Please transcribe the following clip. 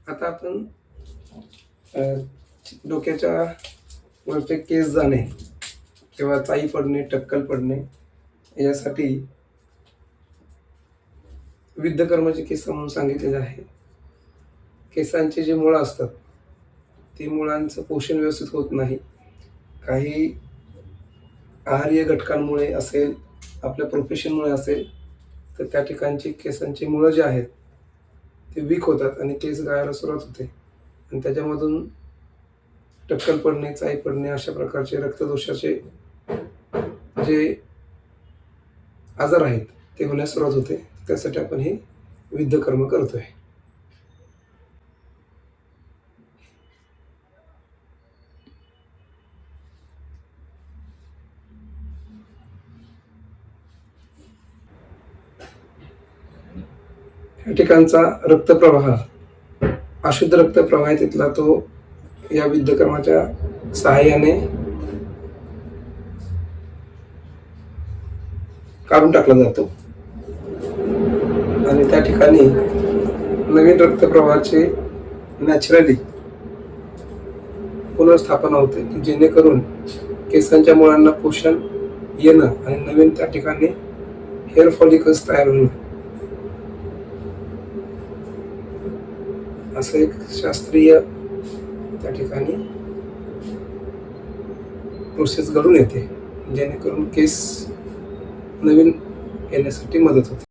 आता आपण अ, डोक्याच्या वरचे केस जाणे किंवा चाई पडणे, टक्कल पडणे यासाठी विविध कर्माचे केस म्हणून सांगितलेले आहे. केसांची जी मुळं असतात, ती मुळांचं पोषण व्यवस्थित होत नाही. काही आहारीय घटकांमुळे असेल, आपल्या प्रोफेशनमुळे असेल, तर त्या ठिकाणची केसांची मुळं जी आहेत, ती वीक होतात आणि केस गळायला सुरुवात होते आणि त्याच्यामधून टक्कल पडणे, चाई पडणे अशा प्रकारचे रक्तदोषाचे जे आजार आहेत, ते होण्यास सुरुवात होते. त्यासाठी आपण हे विविध कर्म करतोय. या ठिकाणचा रक्तप्रवाह, अशुद्ध रक्तप्रवाह आहे तिथला तो या विविध कर्माच्या सहाय्याने काढून टाकला जातो आणि त्या ठिकाणी नवीन रक्तप्रवाहाचे नॅचरली पुनर्स्थापना होते की जेणेकरून केसांच्या मुळांना पोषण येणं आणि नवीन त्या ठिकाणी हेअर फॉलिकल्स तयार होणं, असं एक शास्त्रीय त्या ठिकाणी प्रोसेस घडून येते, जेणेकरून केस नवीन येण्यासाठी मदत होते.